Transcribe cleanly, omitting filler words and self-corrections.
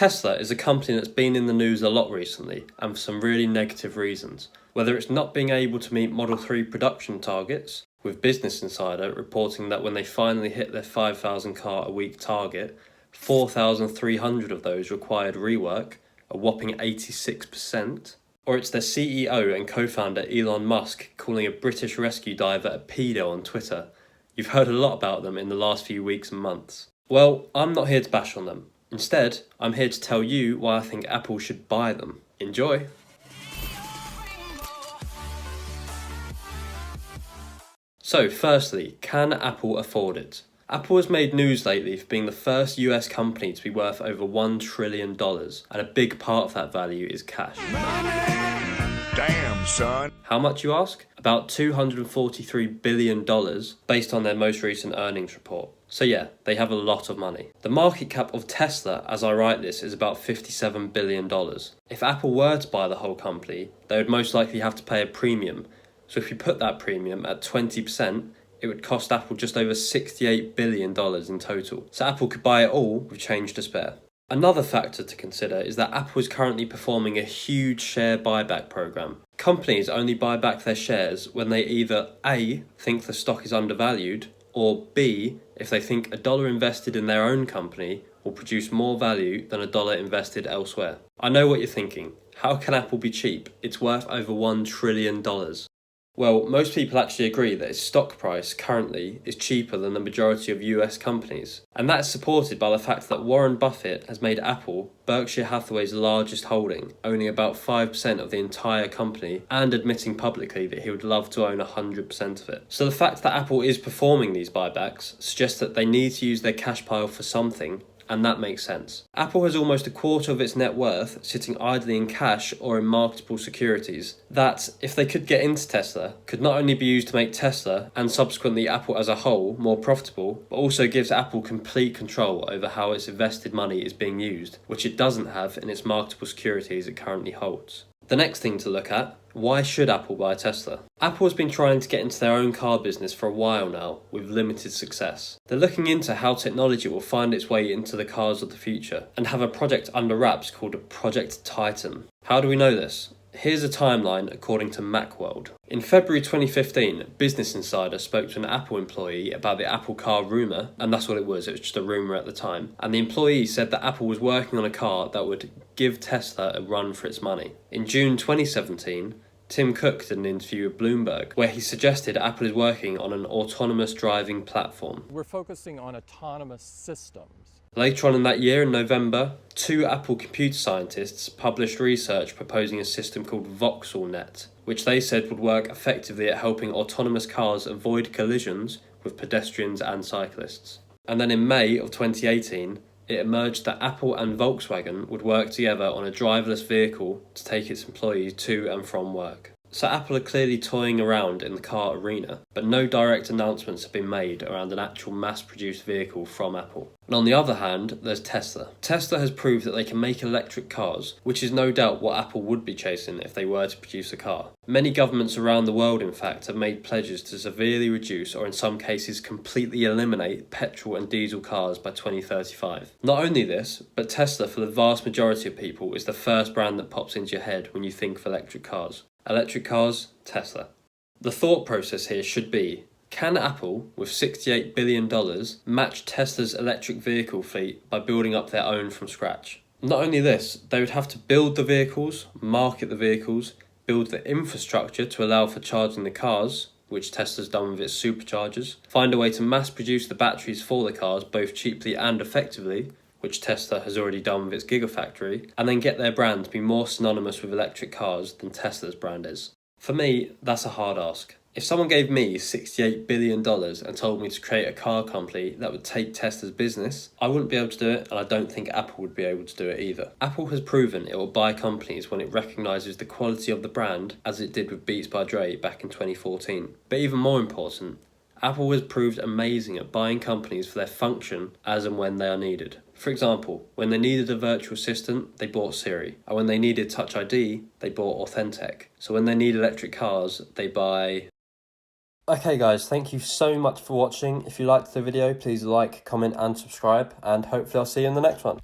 Tesla is a company that's been in the news a lot recently, and for some really negative reasons. Whether it's not being able to meet Model 3 production targets, with Business Insider reporting that when they finally hit their 5,000 car a week target, 4,300 of those required rework, a whopping 86%. Or it's their CEO and co-founder Elon Musk calling a British rescue diver a pedo on Twitter. You've heard a lot about them in the last few weeks and months. Well, I'm not here to bash on them. Instead, I'm here to tell you why I think Apple should buy them. Enjoy! So firstly, can Apple afford it? Apple has made news lately for being the first US company to be worth over $1 trillion, and a big part of that value is cash. Damn, son. How much, you ask? About $243 billion based on their most recent earnings report. So yeah, they have a lot of money. The market cap of Tesla, as I write this, is about $57 billion. If Apple were to buy the whole company, they would most likely have to pay a premium. So if you put that premium at 20%, it would cost Apple just over $68 billion in total. So Apple could buy it all with change to spare. Another factor to consider is that Apple is currently performing a huge share buyback program. Companies only buy back their shares when they either A, think the stock is undervalued, or B, if they think $1 invested in their own company will produce more value than $1 invested elsewhere. I know what you're thinking. How can Apple be cheap? It's worth over $1 trillion. Well, most people actually agree that its stock price currently is cheaper than the majority of US companies. And that's supported by the fact that Warren Buffett has made Apple Berkshire Hathaway's largest holding, owning about 5% of the entire company, and admitting publicly that he would love to own 100% of it. So the fact that Apple is performing these buybacks suggests that they need to use their cash pile for something, and that makes sense. Apple has almost a quarter of its net worth sitting idly in cash or in marketable securities that, if they could get into Tesla, could not only be used to make Tesla, and subsequently Apple as a whole, more profitable, but also gives Apple complete control over how its invested money is being used, which it doesn't have in its marketable securities it currently holds. The next thing to look at: why should Apple buy Tesla? Apple has been trying to get into their own car business for a while now, with limited success. They're looking into how technology will find its way into the cars of the future, and have a project under wraps called Project Titan. How do we know this? Here's a timeline according to Macworld. In February 2015, Business Insider spoke to an Apple employee about the Apple car rumour, and that's what it was just a rumour at the time. And the employee said that Apple was working on a car that would give Tesla a run for its money. In June 2017, Tim Cook did an interview with Bloomberg where he suggested Apple is working on an autonomous driving platform. We're focusing on autonomous systems. Later on in that year, in November, 2 Apple computer scientists published research proposing a system called VoxelNet, which they said would work effectively at helping autonomous cars avoid collisions with pedestrians and cyclists. And then in May of 2018, it emerged that Apple and Volkswagen would work together on a driverless vehicle to take its employees to and from work. So Apple are clearly toying around in the car arena, but no direct announcements have been made around an actual mass-produced vehicle from Apple. And on the other hand, there's Tesla. Tesla has proved that they can make electric cars, which is no doubt what Apple would be chasing if they were to produce a car. Many governments around the world, in fact, have made pledges to severely reduce, or in some cases completely eliminate, petrol and diesel cars by 2035. Not only this, but Tesla, for the vast majority of people, is the first brand that pops into your head when you think of electric cars. Electric cars, Tesla. The thought process here should be: can Apple, with $68 billion, match Tesla's electric vehicle fleet by building up their own from scratch? Not only this, they would have to build the vehicles, market the vehicles, build the infrastructure to allow for charging the cars, which Tesla's done with its superchargers, find a way to mass produce the batteries for the cars both cheaply and effectively, which Tesla has already done with its Gigafactory, and then get their brand to be more synonymous with electric cars than Tesla's brand is. For me, that's a hard ask. If someone gave me $68 billion and told me to create a car company that would take Tesla's business, I wouldn't be able to do it, and I don't think Apple would be able to do it either. Apple has proven it will buy companies when it recognises the quality of the brand, as it did with Beats by Dre back in 2014. But even more important, Apple has proved amazing at buying companies for their function as and when they are needed. For example, when they needed a virtual assistant, they bought Siri. And when they needed Touch ID, they bought Authentic. So when they need electric cars, they buy... Okay guys, thank you so much for watching. If you liked the video, please like, comment and subscribe, and hopefully I'll see you in the next one.